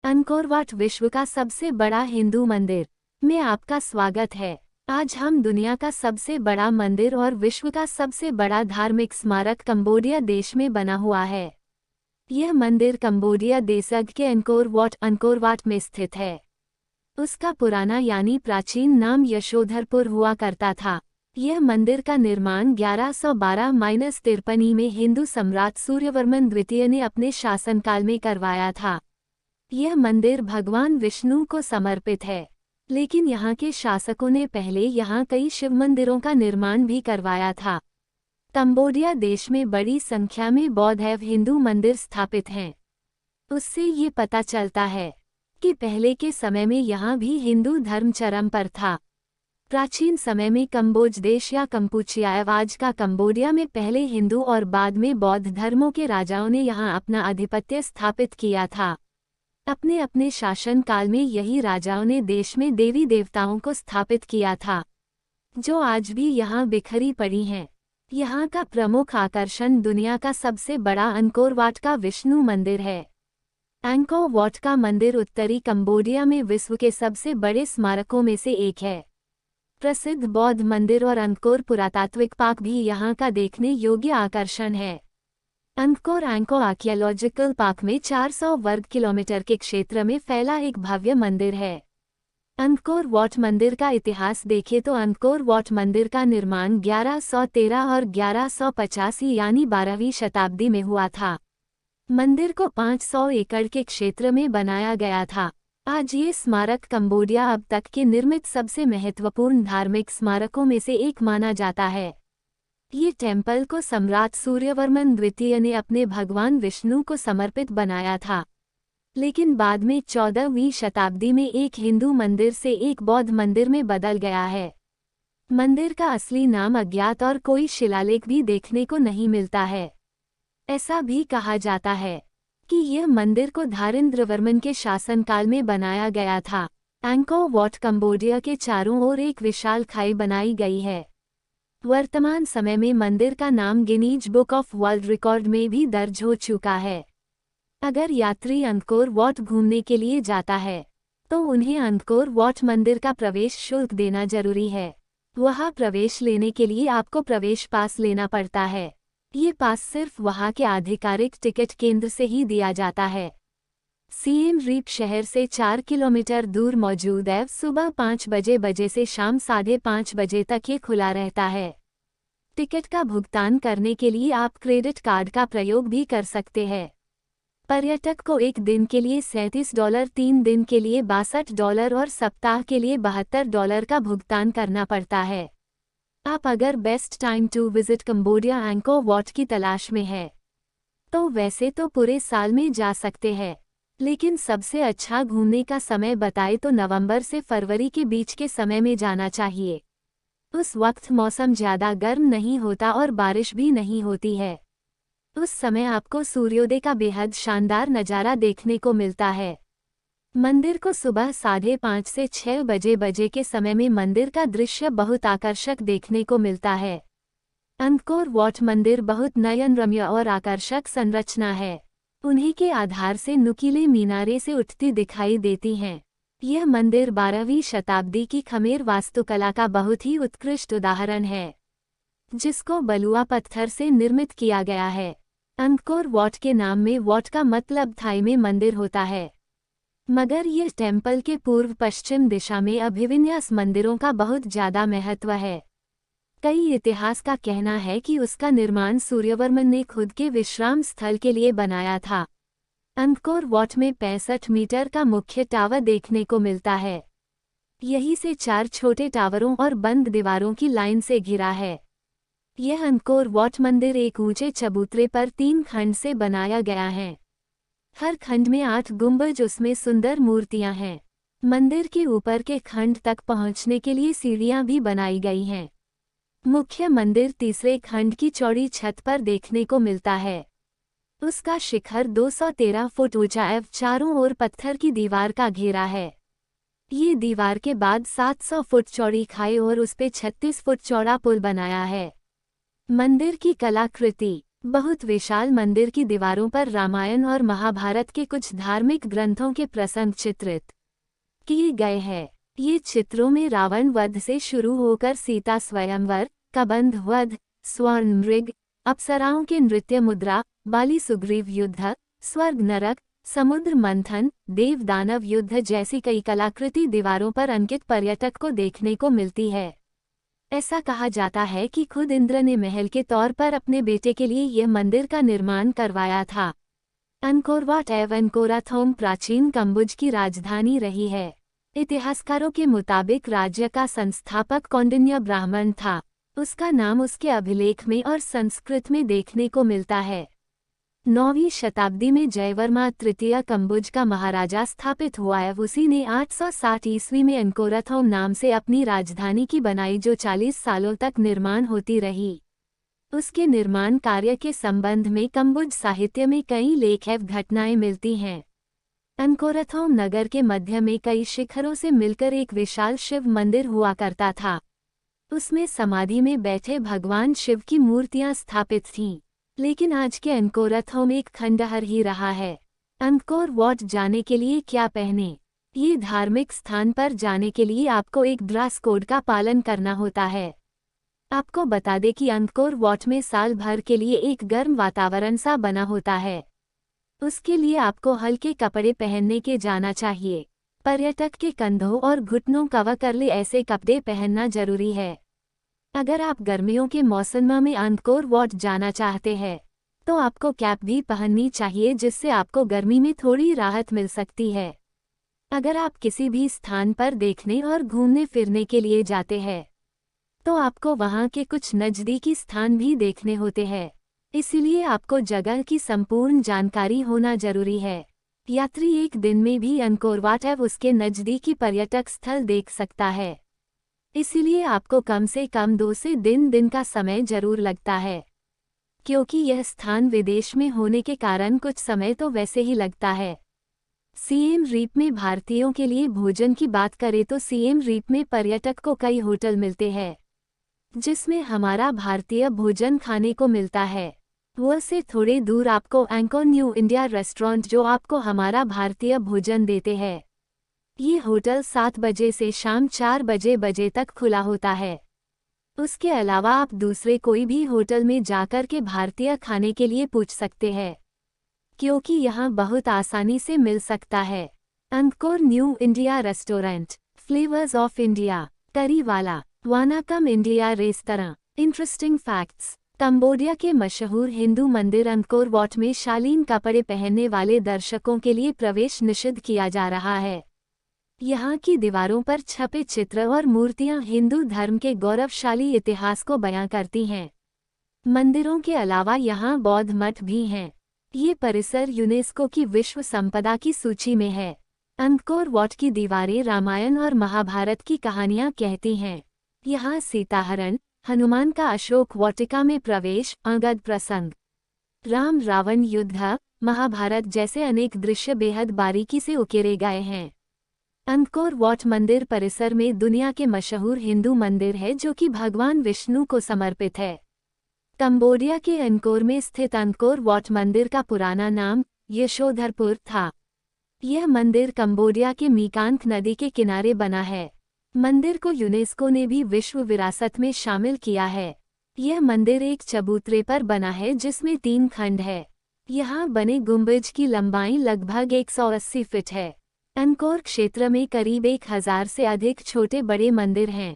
Angkor Wat विश्व का सबसे बड़ा हिंदू मंदिर में आपका स्वागत है। आज हम दुनिया का सबसे बड़ा मंदिर और विश्व का सबसे बड़ा धार्मिक स्मारक कंबोडिया देश में बना हुआ है। यह मंदिर कंबोडिया देशग के अंकोर वाट में स्थित है। उसका पुराना यानी प्राचीन नाम यशोधरपुर हुआ करता था। यह मंदिर का निर्माण 1112-53 में हिंदू सम्राट सूर्यवर्मन द्वितीय ने अपने शासनकाल में करवाया था। यह मंदिर भगवान विष्णु को समर्पित है, लेकिन यहाँ के शासकों ने पहले यहाँ कई शिव मंदिरों का निर्माण भी करवाया था। कंबोडिया देश में बड़ी संख्या में बौद्ध एवं हिंदू मंदिर स्थापित हैं। उससे ये पता चलता है कि पहले के समय में यहाँ भी हिंदू धर्म चरम पर था। प्राचीन समय में कंबोज देश या कंपुचिया एवं आज का कंबोडिया में पहले हिंदू और बाद में बौद्ध धर्मों के राजाओं ने यहाँ अपना आधिपत्य स्थापित किया था। अपने अपने शासन काल में यही राजाओं ने देश में देवी देवताओं को स्थापित किया था, जो आज भी यहाँ बिखरी पड़ी हैं। यहाँ का प्रमुख आकर्षण दुनिया का सबसे बड़ा अंकोर वाट का विष्णु मंदिर है। अंकोर वाट का मंदिर उत्तरी कंबोडिया में विश्व के सबसे बड़े स्मारकों में से एक है। प्रसिद्ध बौद्ध मंदिर और अंकोर पुरातात्विक पार्क भी यहाँ का देखने योग्य आकर्षण है। अंकोर आर्कियोलॉजिकल पार्क में 400 वर्ग किलोमीटर के क्षेत्र में फैला एक भव्य मंदिर है। अंकोर वाट मंदिर का इतिहास देखें तो अंकोर वाट मंदिर का निर्माण 1113 और 1185 यानी 12वीं शताब्दी में हुआ था। मंदिर को 500 एकड़ के क्षेत्र में बनाया गया था। आज ये स्मारक कंबोडिया अब तक के निर्मित सबसे महत्वपूर्ण धार्मिक स्मारकों में से एक माना जाता है। ये टेम्पल को सम्राट सूर्यवर्मन द्वितीय ने अपने भगवान विष्णु को समर्पित बनाया था, लेकिन बाद में 14वीं शताब्दी में एक हिंदू मंदिर से एक बौद्ध मंदिर में बदल गया है। मंदिर का असली नाम अज्ञात और कोई शिलालेख भी देखने को नहीं मिलता है। ऐसा भी कहा जाता है कि यह मंदिर को धारिंद्रवर्मन के शासनकाल में बनाया गया था। अंकोर वाट कंबोडिया के चारों ओर एक विशाल खाई बनाई गई है। वर्तमान समय में मंदिर का नाम Guinness book of world record में भी दर्ज हो चुका है। अगर यात्री अंकोर वाट घूमने के लिए जाता है तो उन्हें अंकोर वाट मंदिर का प्रवेश शुल्क देना जरूरी है। वहां प्रवेश लेने के लिए आपको प्रवेश पास लेना पड़ता है। ये पास सिर्फ वहां के आधिकारिक टिकट केंद्र से ही दिया जाता है। सिएम रीप शहर से 4 किलोमीटर दूर मौजूद है। सुबह 5 बजे से शाम 5:30 बजे तक ये खुला रहता है। टिकट का भुगतान करने के लिए आप क्रेडिट कार्ड का प्रयोग भी कर सकते हैं। पर्यटक को एक दिन के लिए $37, 3 दिन के लिए $62 और सप्ताह के लिए $72 का भुगतान करना पड़ता है। आप अगर best time to visit Cambodia Angkor Wat की तलाश में है तो वैसे तो पूरे साल में जा सकते हैं, लेकिन सबसे अच्छा घूमने का समय बताए तो नवंबर से फरवरी के बीच के समय में जाना चाहिए। उस वक्त मौसम ज़्यादा गर्म नहीं होता और बारिश भी नहीं होती है। उस समय आपको सूर्योदय का बेहद शानदार नज़ारा देखने को मिलता है। मंदिर को सुबह 5:30 से 6 बजे के समय में मंदिर का दृश्य बहुत आकर्षक देखने को मिलता है। अंकोर वाट मंदिर बहुत नयनरम्य और आकर्षक संरचना है। उन्हीं के आधार से नुकीले मीनारे से उठती दिखाई देती हैं। यह मंदिर 12वीं शताब्दी की खमेर वास्तुकला का बहुत ही उत्कृष्ट उदाहरण है, जिसको बलुआ पत्थर से निर्मित किया गया है। अंकोर वाट के नाम में वाट का मतलब थाई में मंदिर होता है, मगर यह टेम्पल के पूर्व पश्चिम दिशा में अभिविन्यास मंदिरों का बहुत ज़्यादा महत्व है। कई इतिहास का कहना है कि उसका निर्माण सूर्यवर्मन ने खुद के विश्राम स्थल के लिए बनाया था। अंकोर वाट में 65 मीटर का मुख्य टावर देखने को मिलता है। यहीं से 4 छोटे टावरों और बंद दीवारों की लाइन से घिरा है। यह अंकोर वाट मंदिर एक ऊंचे चबूतरे पर 3 खंड से बनाया गया है। हर खंड में 8 गुंबज, उसमें सुंदर मूर्तियां हैं। मंदिर के ऊपर के खंड तक पहुंचने के लिए सीढ़ियां भी बनाई गई हैं। मुख्य मंदिर तीसरे खंड की चौड़ी छत पर देखने को मिलता है। उसका शिखर 213 फुट ऊंचा एवं चारों ओर पत्थर की दीवार का घेरा है। ये दीवार के बाद 700 फुट चौड़ी खाई और उस पे 36 फुट चौड़ा पुल बनाया है। मंदिर की कलाकृति बहुत विशाल मंदिर की दीवारों पर रामायण और महाभारत के कुछ धार्मिक ग्रंथों के प्रसंग चित्रित किए गए हैं। ये चित्रों में रावण वध से शुरू होकर सीता स्वयंवर, कबंध वध, स्वर्ण मृग, अप्सराओं के नृत्य मुद्रा, बाली सुग्रीव युद्ध, स्वर्ग नरक, समुद्र मंथन, देव दानव युद्ध जैसी कई कलाकृति दीवारों पर अंकित पर्यटक को देखने को मिलती है। ऐसा कहा जाता है कि खुद इंद्र ने महल के तौर पर अपने बेटे के लिए यह मंदिर का निर्माण करवाया था। अंकोर वाट एवं अंकोराथोम प्राचीन कंबुज की राजधानी रही है। इतिहासकारों के मुताबिक राज्य का संस्थापक कौंडिन्य ब्राह्मण था। उसका नाम उसके अभिलेख में और संस्कृत में देखने को मिलता है। 9वीं शताब्दी में जयवर्मा तृतीय कंबुज का महाराजा स्थापित हुआ है। उसी ने 860 ईस्वी में अंकोराथोम नाम से अपनी राजधानी की बनाई, जो 40 सालों तक निर्माण होती रही। उसके निर्माण कार्य के संबंध में कंबुज साहित्य में कई लेख एवं घटनाएं मिलती हैं। अंकोराथोम नगर के मध्य में कई शिखरों से मिलकर एक विशाल शिव मंदिर हुआ करता था। उसमें समाधि में बैठे भगवान शिव की मूर्तियां स्थापित थीं। लेकिन आज के अंकोराथोम एक खंडहर ही रहा है। अंकोर वाट जाने के लिए क्या पहने? ये धार्मिक स्थान पर जाने के लिए आपको एक ड्रेस कोड का पालन करना होता है। आपको बता दें कि अंकोर वाट में साल भर के लिए एक गर्म वातावरण सा बना होता है। उसके लिए आपको हल्के कपड़े पहनने के जाना चाहिए। पर्यटक के कंधों और घुटनों कवर कर ले ऐसे कपड़े पहनना जरूरी है। अगर आप गर्मियों के मौसम में अंकोर वाट जाना चाहते हैं तो आपको कैप भी पहननी चाहिए, जिससे आपको गर्मी में थोड़ी राहत मिल सकती है। अगर आप किसी भी स्थान पर देखने और घूमने फिरने के लिए जाते हैं तो आपको वहां के कुछ नज़दीकी स्थान भी देखने होते हैं, इसलिए आपको जगह की संपूर्ण जानकारी होना जरूरी है। यात्री एक दिन में भी अंकोर वाट एवं उसके नज़दीकी पर्यटक स्थल देख सकता है, इसलिए आपको कम से कम 2 से 3 दिन का समय जरूर लगता है। क्योंकि यह स्थान विदेश में होने के कारण कुछ समय तो वैसे ही लगता है। सीएम रीप में भारतीयों के लिए भोजन की बात करें तो सीएम रीप में पर्यटक को कई होटल मिलते हैं, जिसमें हमारा भारतीय भोजन खाने को मिलता है। वह से थोड़े दूर आपको एंकोर न्यू इंडिया रेस्टोरेंट, जो आपको हमारा भारतीय भोजन देते हैं। ये होटल 7 बजे से शाम 4 बजे तक खुला होता है। उसके अलावा आप दूसरे कोई भी होटल में जाकर के भारतीय खाने के लिए पूछ सकते हैं, क्योंकि यहाँ बहुत आसानी से मिल सकता है। Angkor new India restaurant, flavours of India, curry Wala, Vanakkam India restaurant. Interesting facts. Cambodia के मशहूर हिंदू मंदिर अंकोर वाट में शालीन कपड़े पहनने वाले दर्शकों के लिए प्रवेश निषिद्ध किया जा रहा है। यहाँ की दीवारों पर छपे चित्र और मूर्तियाँ हिंदू धर्म के गौरवशाली इतिहास को बयां करती हैं। मंदिरों के अलावा यहाँ बौद्ध मठ भी हैं। ये परिसर यूनेस्को की विश्व संपदा की सूची में है। अंकोर वाट की दीवारें रामायण और महाभारत की कहानियाँ कहती हैं। यहाँ सीताहरण, हनुमान का अशोक वाटिका में प्रवेश, अंगद प्रसंग, राम रावण युद्ध, महाभारत जैसे अनेक दृश्य बेहद बारीकी से उकेरे गए हैं। अंकोर वाट मंदिर परिसर में दुनिया के मशहूर हिंदू मंदिर है, जो कि भगवान विष्णु को समर्पित है। कंबोडिया के अंकोर में स्थित अंकोर वाट मंदिर का पुराना नाम यशोधरपुर था। यह मंदिर कंबोडिया के मीकांक नदी के किनारे बना है। मंदिर को यूनेस्को ने भी विश्व विरासत में शामिल किया है। यह मंदिर एक चबूतरे पर बना है, जिसमें 3 खंड है। यहाँ बने गुंबज की लंबाई लगभग 180 फीट है। अंकोर क्षेत्र में करीब 1000 से अधिक छोटे बड़े मंदिर हैं।